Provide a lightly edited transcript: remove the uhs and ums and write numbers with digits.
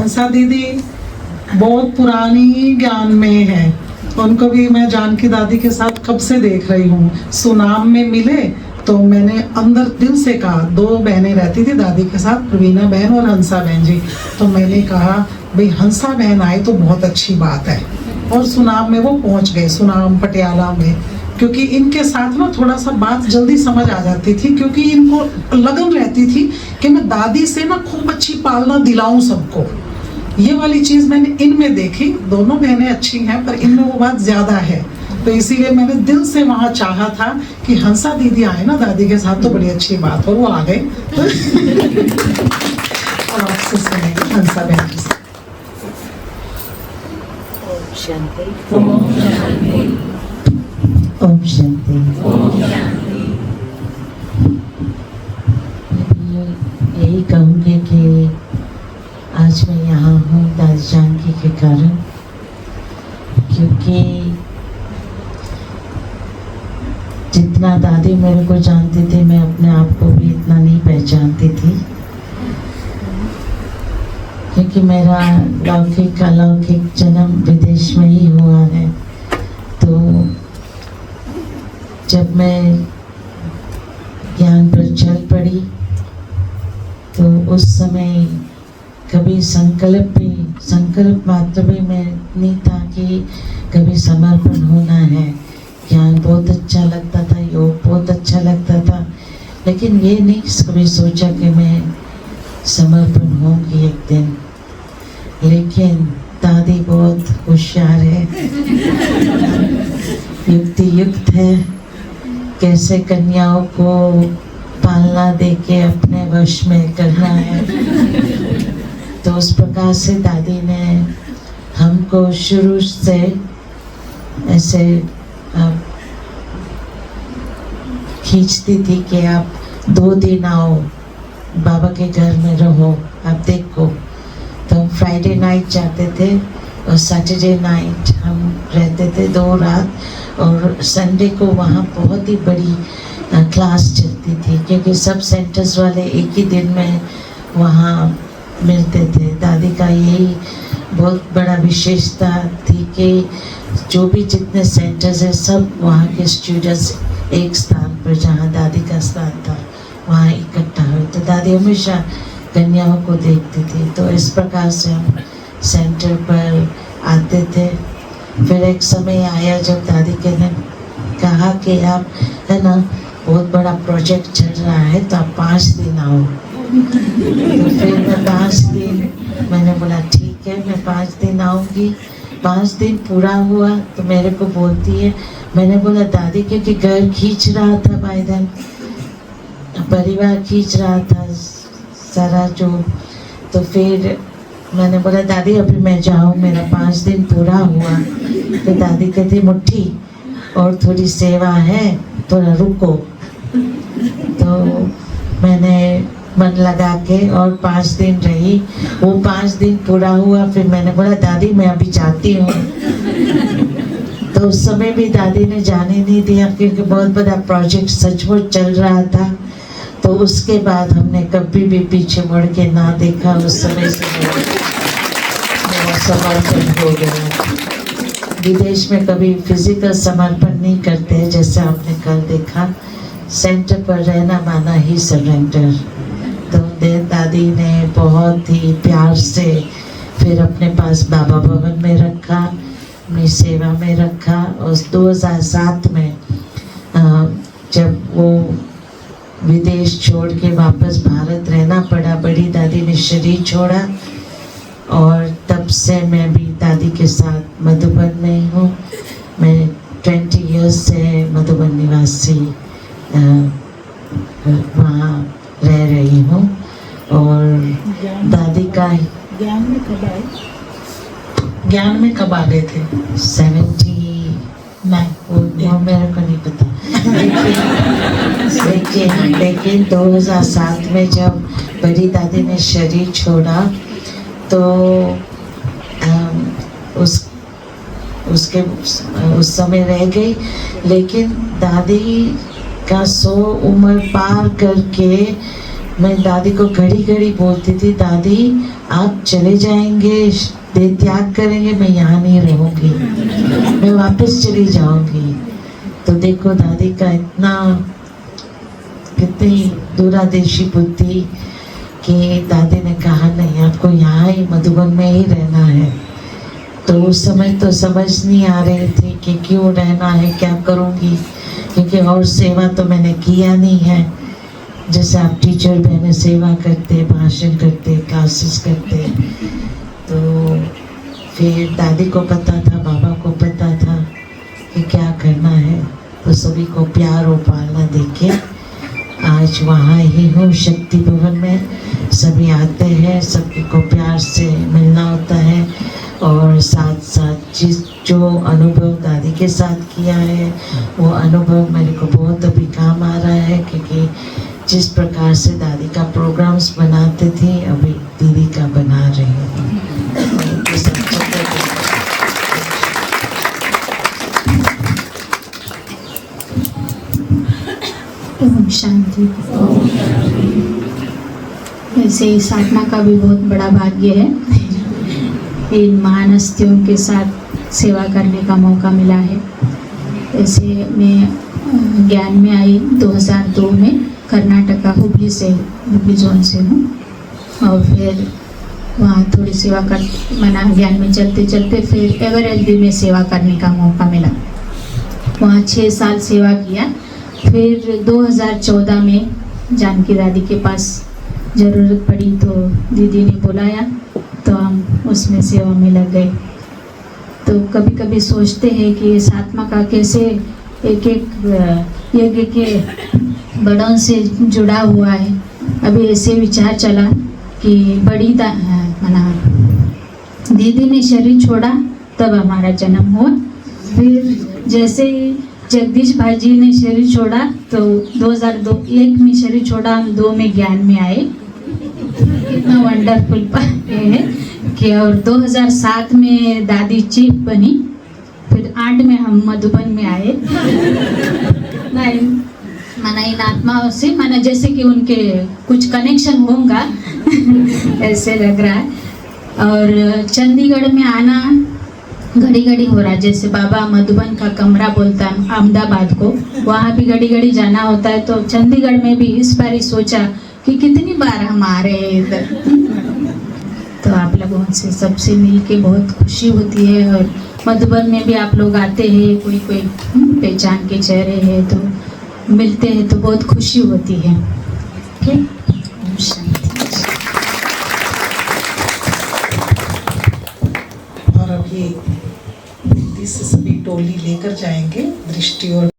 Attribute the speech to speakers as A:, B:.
A: हंसा दीदी बहुत पुरानी ज्ञान में है, उनको भी मैं जानकी दादी के साथ कब से देख रही हूँ। सुनाम में मिले तो मैंने अंदर दिल से कहा, दो बहनें रहती थी दादी के साथ, प्रवीणा बहन और हंसा बहन जी, तो मैंने कहा भाई हंसा बहन आए तो बहुत अच्छी बात है। और सुनाम में वो पहुंच गए, सुनाम पटियाला में, क्योंकि इनके साथ ना थोड़ा सा बात जल्दी समझ आ जाती थी, क्योंकि इनको लगन रहती थी कि मैं दादी से ना खूब अच्छी पालना दिलाऊं सबको। ये वाली चीज़ मैंने इनमें देखी। दोनों बहनें अच्छी हैं पर इनमें वो बात ज़्यादा है, तो इसीलिए मैंने दिल से वहाँ चाहा था कि हंसा दीदी आए ना दादी के साथ तो बड़ी अच्छी बात, और वो आ गए। और आपसे सुनेंगे हंसा बहन के साथ।
B: ओम शांति।
C: ओम शांति।
B: ओम शांति।
C: ओम शांति।
B: यही कहूँगी कि आज मैं यहाँ हूँ दादी जानकी के कारण, क्योंकि जितना दादी मेरे को जानती थी मैं अपने आप को भी इतना नहीं पहचानती थी, क्योंकि मेरा लौकिक अलौकिक जन्म विदेश में ही हुआ है। तो जब मैं ज्ञान पर चल पड़ी तो उस समय कभी संकल्प मात्र भी मैं नहीं था कि कभी समर्पण होना है। ज्ञान बहुत अच्छा लगता था, योग बहुत अच्छा लगता था, लेकिन ये नहीं कभी सोचा कि मैं समर्पण होंगी एक दिन। लेकिन दादी बहुत होशियार है, युक्ति युक्त है, कैसे कन्याओं को पालना देके अपने वश में करना है। तो उस प्रकार से दादी ने हमको शुरू से ऐसे खींचती थी कि आप 2 दिन आओ बाबा के घर में रहो, आप देखो। तो हम फ्राइडे नाइट जाते थे और सैटरडे नाइट हम रहते थे 2 रात, और संडे को वहाँ बहुत ही बड़ी क्लास चलती थी, क्योंकि सब सेंटर्स वाले एक ही दिन में वहाँ मिलते थे। दादी का यही बहुत बड़ा विशेषता थी कि जो भी जितने सेंटर्स हैं सब वहाँ के स्टूडेंट्स एक स्थान पर, जहाँ दादी का स्थान था, वहाँ इकट्ठा हुए। तो दादी हमेशा कन्याओं को देखती थी। तो इस प्रकार से हम सेंटर पर आते थे। फिर एक समय आया जब दादी के ने कहा कि आप है ना बहुत बड़ा प्रोजेक्ट चल रहा है तो आप 5 दिन आओ। तो फिर मैं 5 दिन, मैंने बोला ठीक है मैं 5 दिन आऊँगी। 5 दिन पूरा हुआ तो मेरे को बोलती है, मैंने बोला दादी क्योंकि घर खींच रहा था भाई देन, परिवार खींच रहा था सारा जो, तो फिर मैंने बोला दादी अभी मैं जाऊँ, मेरा 5 दिन पूरा हुआ। तो दादी कहती मुट्ठी और थोड़ी सेवा है, थोड़ा रुको। तो मैंने मन लगा के और 5 दिन रही। वो 5 दिन पूरा हुआ, फिर मैंने बोला दादी मैं अभी जाती हूँ। तो उस समय भी दादी ने जाने नहीं दिया, क्योंकि बहुत बड़ा प्रोजेक्ट सचमुच चल रहा था। तो उसके बाद हमने कभी भी पीछे मुड़ के ना देखा। उस समय से मेरा समर्पण हो गया। विदेश में कभी फिजिकल समर्पण नहीं करते, जैसे आपने कल देखा, सेंटर पर रहना माना ही सरेंडर। तो दादी ने बहुत ही प्यार से फिर अपने पास बाबा भवन में रखा, अपनी सेवा में रखा। और 2007 में जब वो विदेश छोड़ के वापस भारत रहना पड़ा, बड़ी दादी ने शरीर छोड़ा, और तब से मैं भी दादी के साथ मधुबन में ही हूँ। मैं 20 इयर्स से मधुबन निवासी वहाँ रह रही हूँ। और दादी का
A: ज्ञान में कब आए? ज्ञान में कब आ गए थे?
B: 79, वो मेरे को नहीं पता। लेकिन 2007 में जब बड़ी दादी ने शरीर छोड़ा तो उस समय रह गई। लेकिन दादी का 100 उम्र पार करके मैं दादी को घड़ी घड़ी बोलती थी, दादी आप चले जाएंगे, देह त्याग करेंगे, मैं यहाँ नहीं रहूँगी, मैं वापस चली जाऊँगी। तो देखो दादी का इतना, कितनी दूरादेशी बुद्धि कि दादी ने कहा नहीं, आपको यहाँ ही मधुबन में ही रहना है। तो उस समय तो समझ नहीं आ रही थी कि क्यों रहना है, क्या करूँगी, क्योंकि और सेवा तो मैंने किया नहीं है। जैसे आप टीचर बहने सेवा करते, भाषण करते, क्लासेस करते। तो फिर दादी को पता था, बाबा को पता था कि क्या करना है। तो सभी को प्यार और पालना देके आज वहाँ ही हूँ शक्ति भवन में। सभी आते हैं, सभी को प्यार से मिलना होता है और साथ साथ जो अनुभव दादी के साथ किया है वो अनुभव मेरे को बहुत अभी काम आ रहा है, क्योंकि जिस प्रकार से दादी का प्रोग्राम्स बनाते थे अभी दीदी का बना रही हूँ।
D: ओम शांति। ऐसे इस आत्मा का भी बहुत बड़ा भाग्य है, इन महान हस्तियों के साथ सेवा करने का मौका मिला है। ऐसे मैं ज्ञान में आई 2002 में, कर्नाटका हुबली जोन से हूँ। और फिर वहाँ थोड़ी सेवा कर मना ज्ञान में चलते चलते फिर एवरेस्ट में सेवा करने का मौका मिला। वहाँ 6 साल सेवा किया। फिर 2014 में जानकी दादी के पास ज़रूरत पड़ी तो दीदी ने बुलाया, तो हम उसमें सेवा में लग गए। तो कभी कभी सोचते हैं कि इस आत्मा का कैसे एक एक यज्ञ के बड़ों से जुड़ा हुआ है। अभी ऐसे विचार चला कि बड़ी मना दीदी ने शरीर छोड़ा तब हमारा जन्म हुआ। फिर जैसे ही जगदीश भाई जी ने शरीर छोड़ा तो 2001 में शरीर छोड़ा, हम 2 में ज्ञान में आए। इतना वंडरफुल है कि और 2007 में दादी चीफ बनी। फिर 8 में हम मधुबन में आए। माना इन आत्माओं से माना जैसे कि उनके कुछ कनेक्शन होगा ऐसे लग रहा है। और चंडीगढ़ में आना घड़ी घड़ी हो रहा है। जैसे बाबा मधुबन का कमरा बोलता है अहमदाबाद को, वहाँ भी घड़ी घड़ी जाना होता है। तो चंडीगढ़ में भी इस बार ही सोचा कि कितनी बार हम आ रहे हैं इधर। तो आप लोगों से सबसे मिल के बहुत खुशी होती है। और मधुबन में भी आप लोग आते हैं, कोई कोई पहचान के चेहरे हैं तो मिलते हैं तो बहुत खुशी होती है। ओके, ओम शांति।
A: और अभी दिल्ली से सभी टोली लेकर जाएंगे दृष्टि और